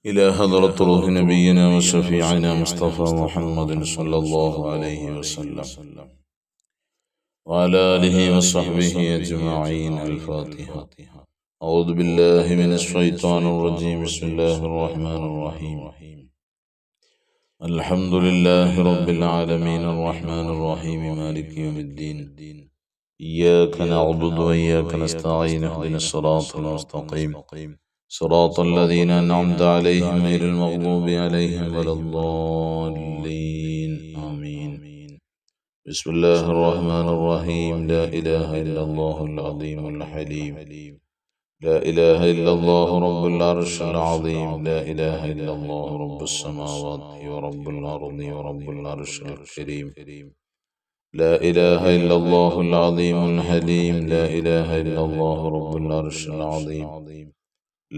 إلى حضرة روح نبينا وشفيعنا مصطفى محمد صلى الله عليه وسلم وعلى آله وصحبه أجمعين. الفاتحة. أعوذ بالله من الشيطان الرجيم. بسم الله الرحمن الرحيم. الحمد لله رب العالمين الرحمن الرحيم مالك يوم الدين. إياك نعبد وإياك نستعين. اهدنا الصراط المستقيم صراط الذين أنعمت عليهم غير المغضوب عليهم ولا الضالين. آمين. بسم الله الرحمن الرحيم. لا إله إلا الله العظيم الحليم. لا إله إلا الله رب العرش العظيم. لا إله إلا الله رب السماوات ورب الأرض ورب العرش الكريم. لا إله إلا الله العظيم الحليم. لا إله إلا الله رب العرش العظيم.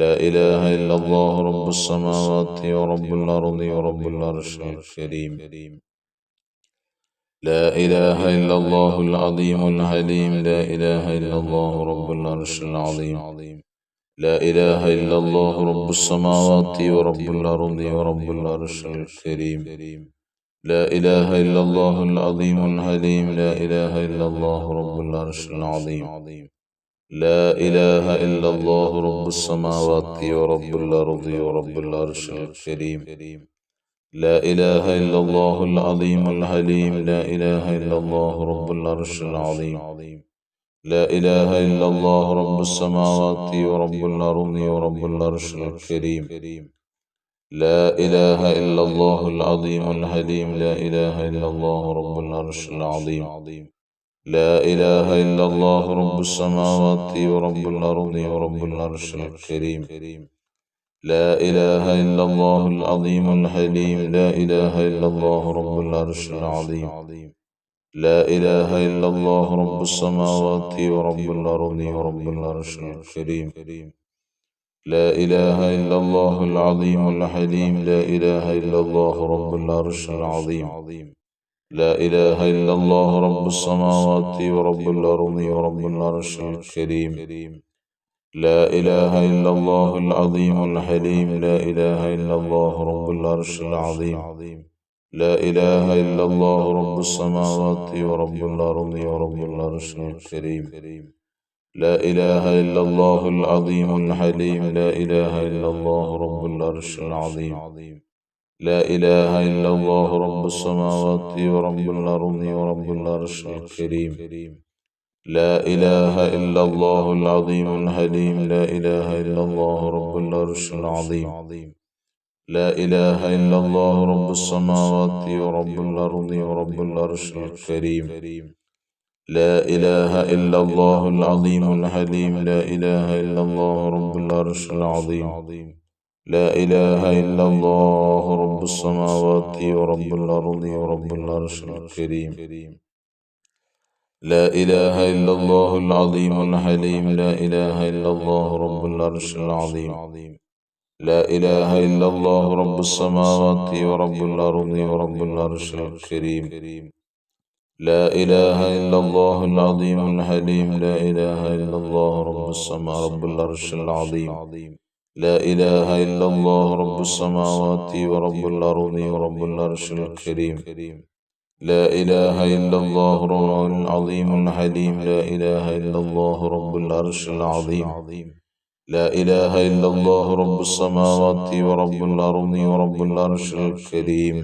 لا إله إلا الله رب السماوات ورب الأرض ورب العرش الكريم. لا إله إلا الله العظيم الحليم. لا إله إلا الله رب العرش العظيم. لا إله إلا الله رب السماوات ورب الأرض ورب العرش الكريم. لا إله إلا الله العظيم الحليم. لا إله إلا الله رب العرش العظيم. لا إله إلا الله رب السماوات ورب الأرض ورب العرش الكريم. لا إله إلا الله العظيم الحليم. لا إله إلا الله رب العرش العظيم. لا إله إلا الله رب السماوات ورب الأرض ورب العرش الكريم. لا إله إلا الله العظيم الحليم. لا إله إلا الله رب العرش العظيم. لا إله إلا الله رب السماوات ورب الأرض ورب العرش الكريم. لا إله إلا الله العظيم الحليم. لا إله إلا الله رب العرش العظيم. لا إله إلا الله رب السماوات ورب الأرض ورب العرش الكريم. لا إله إلا الله العظيم الحليم. لا إله إلا الله رب العرش العظيم. لا إله إلا الله رب السماوات ورب الأرض ورب العرش الكريم. لا إله إلا الله العظيم الحليم. لا إله إلا الله رب العرش العظيم. لا إله إلا الله رب السماوات ورب الأرض ورب العرش الكريم. لا إله إلا الله العظيم الحليم. لا إله إلا الله رب العرش العظيم. لا إله إلا الله رب السماوات ورب الأرض ورب العرش الكريم. لا إله إلا الله العظيم الحليم. لا إله إلا الله رب العرش العظيم. لا إله إلا الله رب السماوات ورب الأرض ورب العرش الكريم. لا إله إلا الله العظيم الحليم. لا إله إلا الله رب العرش العظيم. لا إله إلا الله رب السماوات ورب الأرض ورب العرش الكريم. لا إله إلا الله العظيم الحليم. لا إله إلا الله رب العرش العظيم. لا إله إلا الله رب السماوات ورب الأرض ورب العرش الكريم. لا إله إلا الله العظيم الحليم. لا إله إلا الله رب السماوات رب العرش العظيم. لا إله إلا الله رب السماوات ورب الأرض ورب العرش الكريم. لا إله إلا الله رب العظيم الحليم. لا إله إلا الله رب العرش العظيم. لا إله إلا الله رب السماوات ورب الأرض ورب العرش الكريم.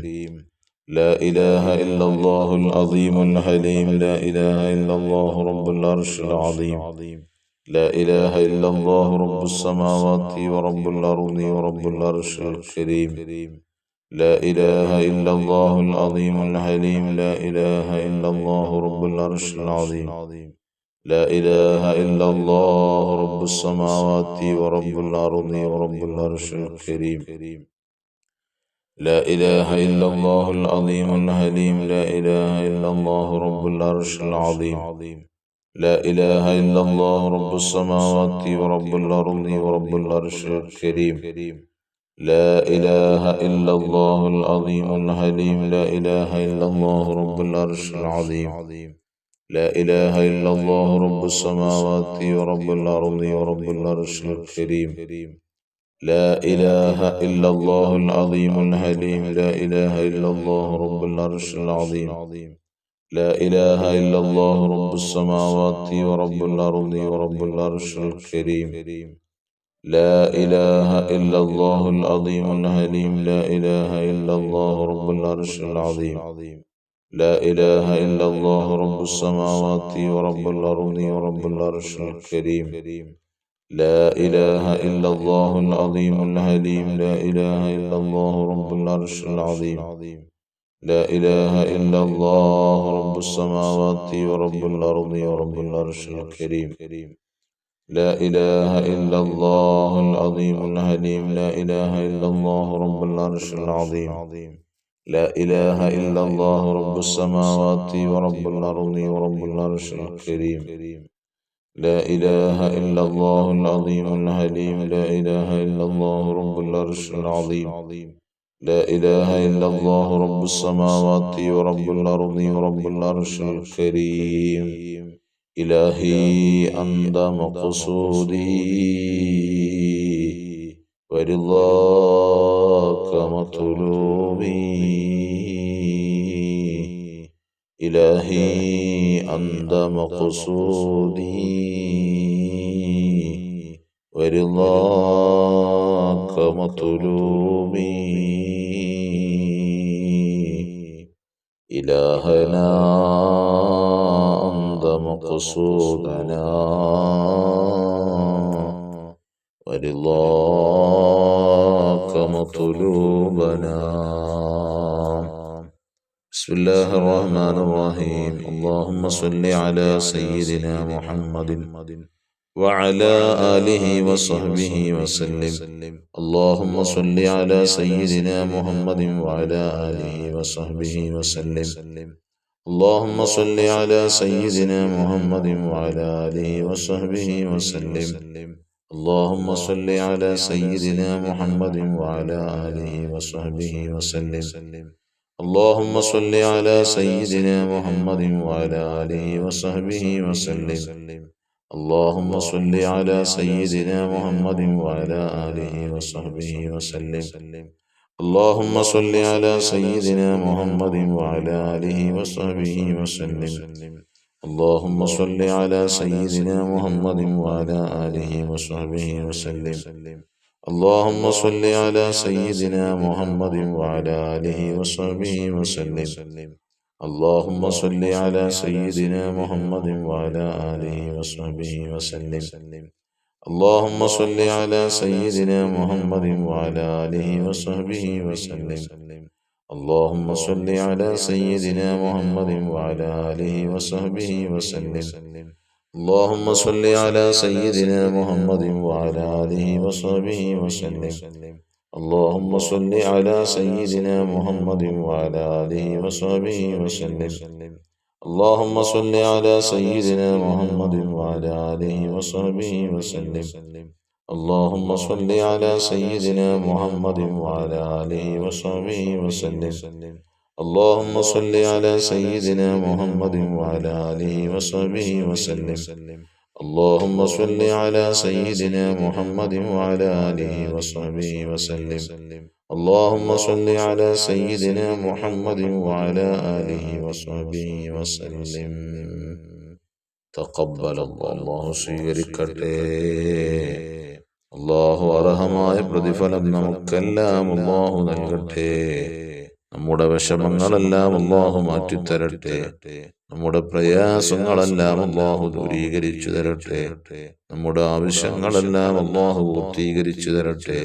لا إله إلا الله العظيم الحليم. لا إله إلا الله رب العرش العظيم. لا إله إلا الله رب السماوات ورب الأرض ورب العرش الكريم. لا إله إلا الله العظيم الحليم. لا إله إلا الله رب العرش العظيم. لا إله إلا الله رب السماوات ورب الأرض ورب العرش الكريم. لا إله إلا الله العظيم الحليم. لا إله إلا الله رب العرش العظيم. لا إله إلا الله رب السماوات ورب الأرض ورب العرش الكريم. لا إله إلا الله العظيم الحليم. لا إله إلا الله رب العرش العظيم. لا إله إلا الله رب السماوات ورب الأرض ورب العرش الكريم. لا إله إلا الله العظيم الحليم لا إله إلا الله رب العرش العظيم لا إله إلا الله رب السماوات ورب الأرض ورب العرش الكريم لا إله إلا الله العظيم الحليم لا إله إلا الله رب العرش العظيم لا إله إلا الله رب السماوات ورب الأرض ورب العرش الكريم لا إله إلا الله العظيم الحليم لا إله إلا الله رب العرش العظيم لا إله إلا الله رب السماوات ورب الأرض ورب العرش الكريم لا إله إلا الله العظيم الحليم لا إله إلا الله رب العرش العظيم لا إله إلا الله رب السماوات ورب الأرض ورب العرش الكريم لا إله إلا الله العظيم الحليم لا إله إلا الله رب العرش العظيم لا إله إلا الله رب السماوات ورب الأرض ورب العرش الكريم إلهي أنت مقصودي ورضاك مطلوبي إلهي أنت مقصودي ورضاك مطلوبي إلهنا أنت مقصودنا ورضاك مطلوبنا بسم الله الرحمن الرحيم اللهم صل على سيدنا محمد وعلى آله وصحبه وسلم اللهم صل على سيدنا محمد وعلى آله وصحبه وسلم اللهم صل على سيدنا محمد وعلى آله وصحبه وسلم اللهم صل على سيدنا محمد وعلى آله وصحبه وسلم اللهم صل على سيدنا محمد وعلى آله وصحبه وسلم اللهم صل على سيدنا محمد وعلى آله وصحبه وسلم اللهم صل على سيدنا محمد وعلى آله وصحبه وسلم اللهم صل على سيدنا محمد وعلى آله وصحبه وسلم اللهم صل على سيدنا محمد وعلى آله وصحبه وسلم اللهم صل على سيدنا محمد وعلى آله وصحبه وسلم اللهم صل على سيدنا محمد وعلى آله وصحبه وسلم اللهم صل على سيدنا محمد وعلى آله وصحبه وسلم اللهم صل على سيدنا محمد وعلى آله وصحبه وسلم اللهم صل على سيدنا محمد وعلى آله وصحبه وسلم اللهم صل على سيدنا محمد وعلى آله وصحبه وسلم اللهم صل على سيدنا محمد وعلى آله وصحبه وسلم اللهم صل على سيدنا محمد وعلى آله وصحبه وسلم اللهم صل على سيدنا محمد وعلى آله وصحبه وسلم اللهم صل على سيدنا محمد وعلى آله وصحبه وسلم تقبل الله സ്വീകരിക്കട്ടെ അല്ലാഹു അർഹമായ പ്രതിഫലം നമുക്കെല്ലാം അല്ലാഹു നൽകട്ടെ നമ്മുടെ വിഷമങ്ങളെല്ലാം അല്ലാഹു മാറ്റിത്തരട്ടെ നമ്മുടെ പ്രയാസങ്ങളെല്ലാം അല്ലാഹു ദൂരീകരിച്ചു തരട്ടെ നമ്മുടെ ആവശ്യങ്ങളെല്ലാം അല്ലാഹു പൂർത്തീകരിച്ചു തരട്ടെ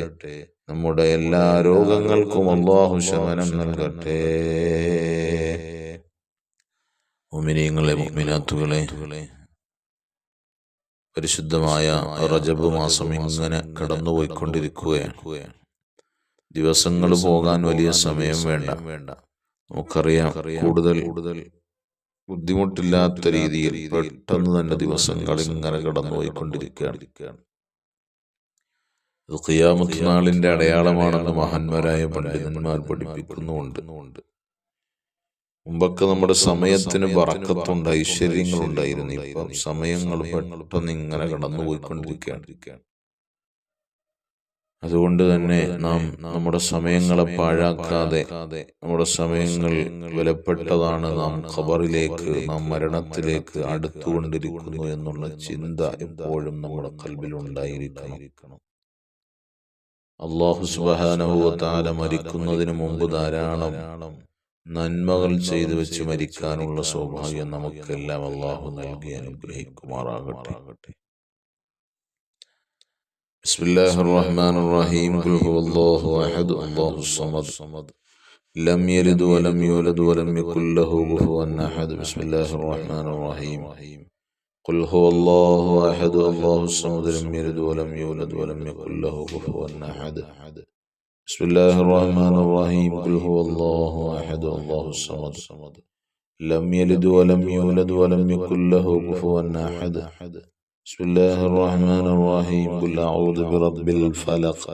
നമ്മുടെ എല്ലാ രോഗങ്ങൾക്കും അല്ലാഹു ശമനം നൽകട്ടെ മുഅ്മിനീങ്ങളെ മുഅ്മിനാത്തുകളെ പരിശുദ്ധമായ റജബ് മാസം ഇങ്ങനെ കടന്നുപോയിക്കൊണ്ടിരിക്കുകയാണ് ദിവസങ്ങൾ പോകാൻ വലിയ സമയം വേണ്ട നമുക്കറിയാം കൂടുതൽ ബുദ്ധിമുട്ടില്ലാത്ത രീതിയിൽ പെട്ടെന്ന് തന്നെ ദിവസങ്ങൾ ഇങ്ങനെ കടന്നുപോയിക്കൊണ്ടിരിക്കുകയാണ് ഇത് ഖിയാമത്ത് നാളിന്റെ അടയാളമാണെന്ന് മഹാന്മാരായ പണ്ഡിതന്മാർ പഠിപ്പിക്കുന്നുമുണ്ട് മുമ്പൊക്കെ നമ്മുടെ സമയത്തിന് ബറക്കത്തുണ്ട് ഐശ്വര്യങ്ങളുണ്ടായിരുന്നു ഇപ്പം സമയങ്ങൾ പെട്ടെന്ന് ഇങ്ങനെ കടന്നുപോയിക്കൊണ്ടിരിക്കുകയാണ് അതുകൊണ്ട് തന്നെ നാം നമ്മുടെ സമയങ്ങളെ പാഴാക്കാതെ, നമ്മുടെ സമയങ്ങൾ വിലപ്പെട്ടതാണ്, നാം ഖബറിലേക്ക്, നാം മരണത്തിലേക്ക് അടുത്തുകൊണ്ടിരിക്കുന്നു എന്നുള്ള ചിന്ത എപ്പോഴും നമ്മുടെ ഖൽബിൽ ഉണ്ടായിരിക്കണം. അല്ലാഹു സുബ്ഹാനഹു വ തആല മരിക്കുന്നതിന് മുമ്പ് ധാരാളം നന്മകൾ ചെയ്തു വെച്ച് മരിക്കാനുള്ള സൗഭാഗ്യം നമുക്കെല്ലാം അല്ലാഹു നൽകി അനുഗ്രഹിക്കുമാറാകട്ടെ. ബിസ്മില്ലാഹിർ റഹ്മാനിർ റഹീം. ഖുൽ ഹുവല്ലാഹു അഹദ് അല്ലാഹുസ് സമദ് ലം യലിദ് വലം യൂലദ് വലം യകുൽ ലഹു കുഫുവൻ അഹദ്. ബിസ്മില്ലാഹിർ റഹ്മാനിർ റഹീം. ഖുൽ ഹുവല്ലാഹു അഹദ് അല്ലാഹുസ് സമദ് ലം യലിദ് വലം യൂലദ് വലം യകുൽ ലഹു കുഫുവൻ അഹദ്. ബിസ്മില്ലാഹിർ റഹ്മാനിർ റഹീം. ഖുൽ ഹുവല്ലാഹു അഹദ് അല്ലാഹുസ് സമദ് ലം യലിദ് വലം യൂലദ് വലം യകുൽ ലഹു കുഫുവൻ അഹദ്. ബിസ്മില്ലാഹിർ റഹ്മാനിർ റഹീം. ഖുൽ അഊദു ബിറബ്ബിൽ ഫലഖ്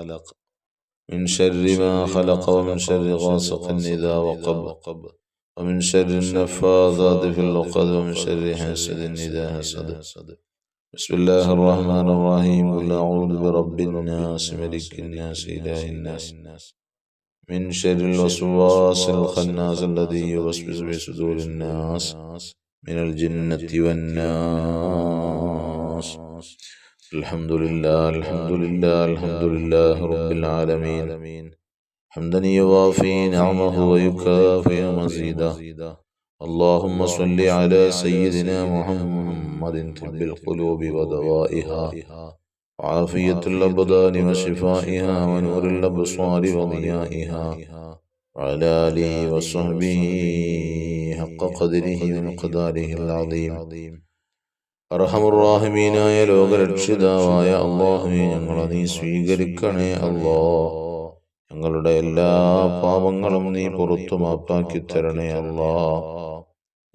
മിൻ ശർരി മാ ഖലഖ വമിൻ ശർരി ഗാസിഖിൻ ഇദാ വഖബ ومن شر النفاثات في العقد ومن شر حاسد إذا حسد. بسم الله الرحمن الرحيم. قل أعوذ برب الناس ملك الناس إله الناس من شر الوسواس الخناس الذي يوسوس في صدور الناس من الجنة والناس. الحمد لله الحمد لله الحمد لله رب العالمين، حمدا يوافي نعمه ويكافئ مزيدا. اللهم صل على سيدنا محمد طب القلوب ودوائها وعافية الأبدان وشفائها ونور الأبصار وضيائها وعلى آله وصحبه حق قدره ومقداره العظيم. അർഹമർ റഹീമീനായ ലോകരക്ഷിതാവായ അല്ലാഹുവേ, ഞങ്ങളെ നീ സ്വീകരിക്കണേ അല്ലാഹ്. ഞങ്ങളുടെ എല്ലാ പാപങ്ങളും നീ പുറത്തു മാപ്പാക്കി തരണേ അല്ലാഹ്.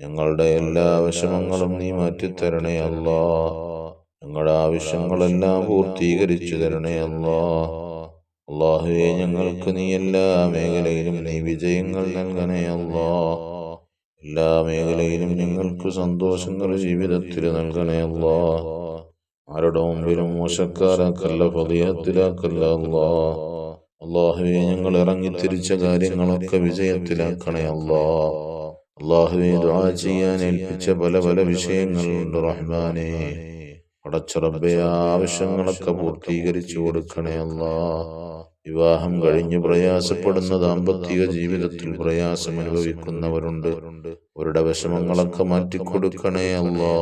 ഞങ്ങളുടെ എല്ലാ വിഷമങ്ങളും നീ മാറ്റിത്തരണേ അല്ലാഹ്. ഞങ്ങളുടെ ആവശ്യങ്ങളെല്ലാം പൂർത്തീകരിച്ചു തരണേ അല്ലാഹ്. അല്ലാഹുവേ, ഞങ്ങൾക്ക് നീ എല്ലാ മേഖലയിലും നീ വിജയങ്ങൾ നൽകണേ അല്ലാഹ്. എല്ലാ മേഖലയിലും ഞങ്ങൾക്ക് സന്തോഷങ്ങൾ ജീവിതത്തിൽ നൽകണേ അല്ലാഹ്. ആരുടെ മുമ്പിലും മോശക്കാരാക്കല്ല, ഫളീഹത്തിലാക്കല്ല അല്ലാഹ്. അല്ലാഹുവേ, ഞങ്ങൾ ഇറങ്ങിത്തിരിച്ച കാര്യങ്ങളൊക്കെ വിജയത്തിലാക്കണേ അല്ലാഹ്. അല്ലാഹുവേ, ദുആ ചെയ്യാൻ ഏൽപ്പിച്ച പല പല വിഷയങ്ങളുണ്ട് റഹ്മാനേ. പടച്ച റബ്ബേ, ആവശ്യങ്ങളൊക്കെ പൂർത്തീകരിച്ചു കൊടുക്കണേ അല്ലാഹ്. വിവാഹം കഴിഞ്ഞ് പ്രയാസപ്പെടുന്ന ദാമ്പത്തിക ജീവിതത്തിൽ പ്രയാസം അനുഭവിക്കുന്നവരുണ്ട്. അവരുടെ വിഷമങ്ങളൊക്കെ മാറ്റിക്കൊടുക്കണേ അല്ലാഹ്.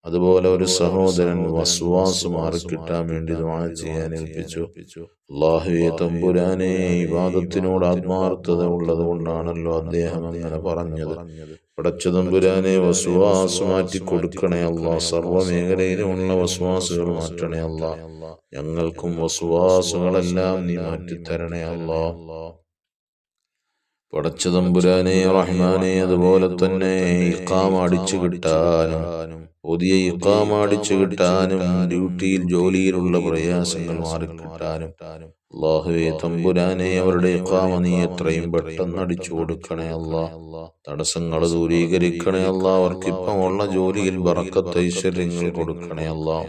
അതുപോലെ ഒരു സഹോദരൻ വസ്വാസ് മാറിക്കിട്ടാൻ വേണ്ടി ദുആ ചെയ്യാൻ ഏൽപ്പിച്ചു. അല്ലാഹുവേ തമ്പുരാനെ, ഇബാദത്തിനോട് ആത്മാർത്ഥത ഉള്ളത് കൊണ്ടാണല്ലോ അദ്ദേഹം അങ്ങനെ പറഞ്ഞത്. പടച്ച തമ്പുരാനെ, വസ്വാസ് മാറ്റി കൊടുക്കണേ അല്ലാഹ്. സർവ്വ മേഖലയിലുമുള്ള വസ്വാസുകൾ മാറ്റണേ അല്ലാഹ്. ഞങ്ങൾക്കും വസ്വാസുകളെല്ലാം നീ മാറ്റിത്തരണേ അല്ലാഹ്. പടച്ച തമ്പുരാനെ റഹ്മാനെ, അതുപോലെ തന്നെ ഇഖാമ അടിച്ചു കിട്ടാനും പുതിയ ഇഖാമ അടിച്ചു കിട്ടാനും ഡ്യൂട്ടിയിൽ ജോലിയിലുള്ള പ്രയാസങ്ങൾ മാറിക്കിട്ടാനും അല്ലാഹുവേ തമ്പുരാനെ, അവരുടെ ഇഖാമ നീ എത്രയും പെട്ടെന്ന് അടിച്ചു കൊടുക്കണേ അല്ലാഹ്. തടസ്സങ്ങൾ ദൂരീകരിക്കണേ അല്ലാഹ്. അവർക്കിപ്പം ഉള്ള ജോലിയിൽ ബറക്കത്ത് ഐശ്വര്യങ്ങൾ കൊടുക്കണേ അല്ലാഹ്.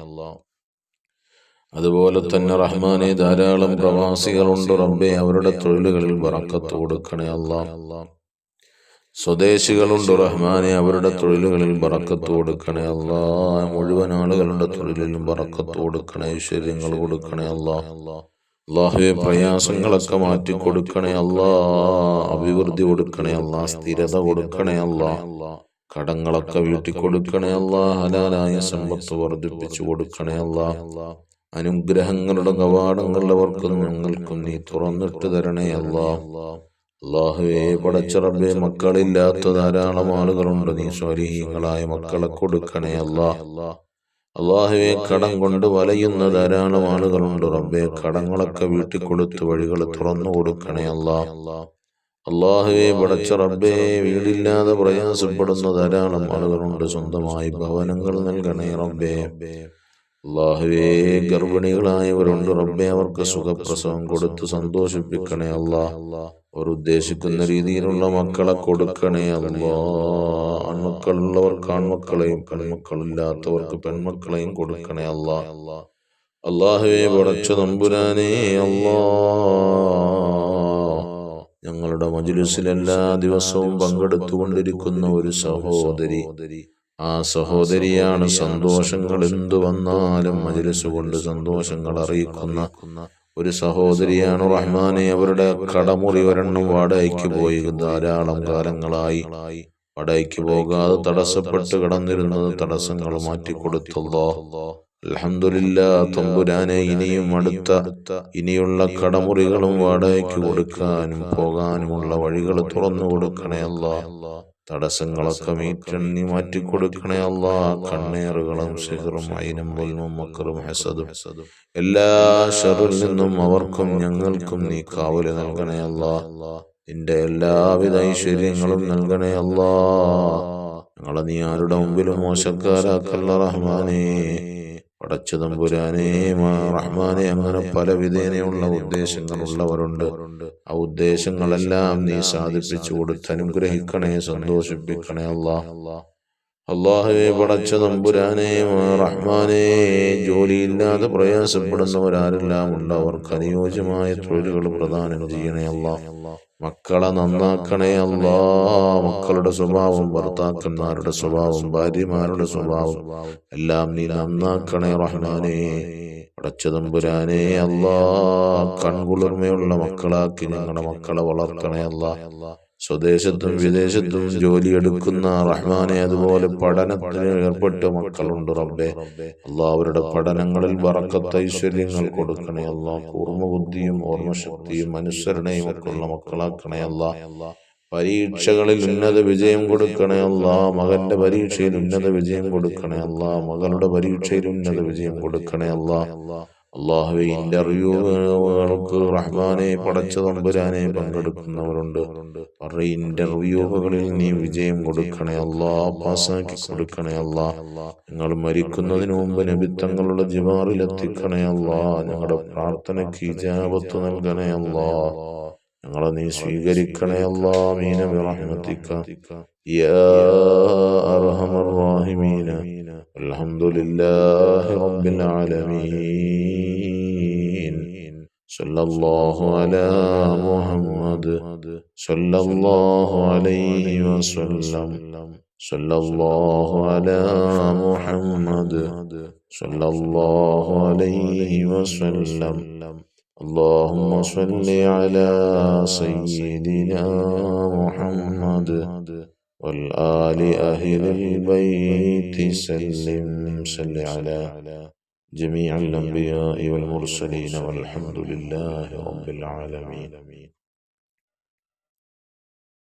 അതുപോലെ തന്നെ റഹ്മാനെ, ധാരാളം പ്രവാസികളുണ്ട് റബ്ബേ, അവരുടെ തൊഴിലുകളിൽ ബറക്കത്ത് കൊടുക്കണേ അല്ലാഹ്. സ്വദേശികളുണ്ട് റഹ്മാനെ, അവരുടെ തൊഴിലുകളിൽ ബറക്കത്ത് കൊടുക്കണേ അല്ലാഹ്. മുഴുവൻ ആളുകളുടെ തൊഴിലിലും ബറക്കത്ത് കൊടുക്കണേ, ഐശ്വര്യങ്ങൾ കൊടുക്കണേ അല്ലാഹ്. അല്ലാഹുവേ, പ്രയാസങ്ങളൊക്കെ മാറ്റി കൊടുക്കണേ അല്ലാഹ്. അഭിവൃദ്ധി കൊടുക്കണേ അല്ലാഹ്. സ്ഥിരത കൊടുക്കണേ അല്ലാഹ്. കടങ്ങളൊക്കെ വീട്ടി കൊടുക്കണേ അല്ലാഹ്. ഹലാലായ സമ്പത്ത് വർദ്ധിപ്പിച്ചു കൊടുക്കണേ അല്ലാഹ്. അനുഗ്രഹങ്ങളുടെ കവാടങ്ങൾ അവർക്കും ഞങ്ങൾക്കും നീ തുറന്നിട്ട് തരണേ അല്ലാഹ്. അല്ലാഹുവേ, പടച്ച റബ്ബേ, മക്കളില്ലാത്ത ധാരാളം ആളുകളുണ്ട്. നീ സ്വാലിഹീങ്ങളായ മക്കളെ കൊടുക്കണേ അല്ലാഹ്. അല്ലാഹുവേ, കടം കൊണ്ട് വലയുന്ന ധാരാളം ആളുകളുണ്ട് റബ്ബേ. കടങ്ങളൊക്കെ വീട്ടിൽ കൊടുത്ത് വഴികൾ തുറന്നു കൊടുക്കണേ അല്ലാഹ്. അല്ലാഹുവേ, പടച്ച റബ്ബേ, വീടില്ലാതെ പ്രയാസപ്പെടുന്ന ധാരാളം ആളുകളുണ്ട്. സ്വന്തമായി ഭവനങ്ങൾ നൽകണേ റബ്ബേ. അല്ലാഹുവേ, ഗർഭിണികളായവരുണ്ട് റബ്ബേ, അവർക്ക് സുഖപ്രസവം കൊടുത്ത് സന്തോഷിപ്പിക്കണേ അല്ലാഹ്. അവർ ഉദ്ദേശിക്കുന്ന രീതിയിലുള്ള മക്കളെ കൊടുക്കണേ അല്ലാഹ്. ആൺമക്കളുള്ളവർക്ക് ആൺമക്കളെയും പെൺമക്കളില്ലാത്തവർക്ക് പെൺമക്കളെയും കൊടുക്കണേ അല്ലാഹ്. അല്ലാഹുവേ പടച്ച തമ്പുരാനേ അല്ലാ, ഞങ്ങളുടെ മജ്‌ലിസിൽ എല്ലാ ദിവസവും പങ്കെടുത്തുകൊണ്ടിരിക്കുന്ന ഒരു സഹോദരി, ആ സഹോദരിയാണ് സന്തോഷങ്ങൾ എന്തു വന്നാലും മജ്‌ലിസ് കൊണ്ട് സന്തോഷങ്ങൾ അറിയിക്കുന്ന ഒരു സഹോദരിയാണ് റഹ്മാനെ. അവരുടെ കടമുറി ഒരെണ്ണം വാടകയ്ക്ക് പോയി ധാരാളം കാലങ്ങളായി. വാടകയ്ക്ക് പോകാതെ തടസ്സപ്പെട്ട് കിടന്നിരുന്നത് തടസ്സങ്ങൾ മാറ്റിക്കൊടുത്തല്ലോ. അൽഹംദുലില്ലാഹ് തമ്പുരാനെ, ഇനിയുള്ള കടമുറികളും വാടകയ്ക്ക് കൊടുക്കാനും പോകാനുമുള്ള വഴികൾ തുറന്നു കൊടുക്കണേ അല്ലാ. തടസ്സങ്ങളൊക്കെ നീ മാറ്റിക്കൊടുക്കണേ അല്ലാ. കണ്ണേറുകളും സിഹറും ഐനും വൽമും മക്റും ഹസദും എല്ലാ ശർറിൽ നിന്നും അവർക്കും ഞങ്ങൾക്കും നീ കാവല് നൽകണേ അല്ലാ. നിന്റെ എല്ലാവിധ ഐശ്വര്യങ്ങളും നൽകണേ അല്ലാ. ഞങ്ങളെ നീ ആരുടെ മുമ്പിലും മോശക്കാരാക്കല്ല റഹ്മാനേ. പടച്ച തമ്പുരാനേ റഹ്മാനെ, അങ്ങനെ പല വിധേനയുള്ള ഉദ്ദേശങ്ങളുള്ളവരുണ്ട്. ആ ഉദ്ദേശങ്ങളെല്ലാം നീ സാധിപ്പിച്ചു കൊടുത്ത് അനുഗ്രഹിക്കണേ, സന്തോഷിപ്പിക്കണേ അല്ലാ. അല്ലാഹുവേ പടച്ച തമ്പുരാനേ റഹ്മാനേ, ജോലിയില്ലാതെ പ്രയാസപ്പെടുന്നവരാരെല്ലാം ഉണ്ട്, അവർക്ക് അനുയോജ്യമായ തൊഴിലുകൾ പ്രദാനം ചെയ്യണേ അല്ലാ. മക്കളെ നന്നാക്കണേ അല്ലാ. മക്കളുടെ സ്വഭാവം, ഭർത്താക്കന്മാരുടെ സ്വഭാവം, ഭാര്യമാരുടെ സ്വഭാവം എല്ലാം നീ നന്നാക്കണേ റഹ്മാനേ. പടച്ച തമ്പുരാനേ അല്ലാ, കൺകുളിർമയുള്ള മക്കളാക്കി ഞങ്ങളുടെ മക്കളെ വളർത്തണേ അല്ലാ. സ്വദേശത്തും വിദേശത്തും ജോലിയെടുക്കുന്ന റഹ്മാനെ, അതുപോലെ പഠനത്തിന് ഏർപ്പെട്ട മക്കളുണ്ട് റബ്ബേ. അല്ലാ, അവരുടെ പഠനങ്ങളിൽ ബറക്കത്ത് ഐശ്വര്യങ്ങൾ കൊടുക്കണേ അല്ലാ. കൂർമ്മബുദ്ധിയും ഓർമ്മശക്തിയും അനുസരണയും ഒക്കെ ഉള്ള മക്കളാക്കണേ അല്ലാ. പരീക്ഷകളിൽ ഉന്നത വിജയം കൊടുക്കണേ അല്ലാ. മകന്റെ പരീക്ഷയിൽ ഉന്നത വിജയം കൊടുക്കണേ അല്ലാ. മകളുടെ പരീക്ഷയിൽ ഉന്നത വിജയം കൊടുക്കണേ അല്ലാ. അല്ലാഹുവേ, ഇന്റർവ്യൂകൾക്ക് റഹ്മാനെ പടച്ച തമ്പുരാനെ പങ്കെടുക്കുന്നവരുണ്ട്. ഇന്റർവ്യൂകളിൽ നീ വിജയം കൊടുക്കണേ അല്ലാ, പാസ്സാക്കി കൊടുക്കണേ അല്ലാ. ഞങ്ങൾ മരിക്കുന്നതിന് മുമ്പ് നബിത്തങ്ങളുടെ ജിവാറിലെത്തിക്കണേ അല്ലാ. ഞങ്ങളുടെ പ്രാർത്ഥനയ്ക്ക് ഇജാബത്ത് നൽകണേ അല്ലാ. ഞങ്ങളെ നീ സ്വീകരിക്കണേ അല്ലാ. ആമീൻ ബിറഹ്മതിക യാ അർഹമർ റഹീമീൻ. അൽഹംദുലില്ലാഹി റബ്ബിൽ ആലമീൻ. സല്ലല്ലാഹു അലാ മുഹമ്മദ് സല്ലല്ലാഹു അലൈഹി വസല്ലം. സല്ലല്ലാഹു അലാ മുഹമ്മദ് സല്ലല്ലാഹു അലൈഹി വസല്ലം. اللهم صل على سيدنا محمد والآل أهل البيت سلم. صل على جميع الأنبياء والمرسلين والحمد لله رب العالمين.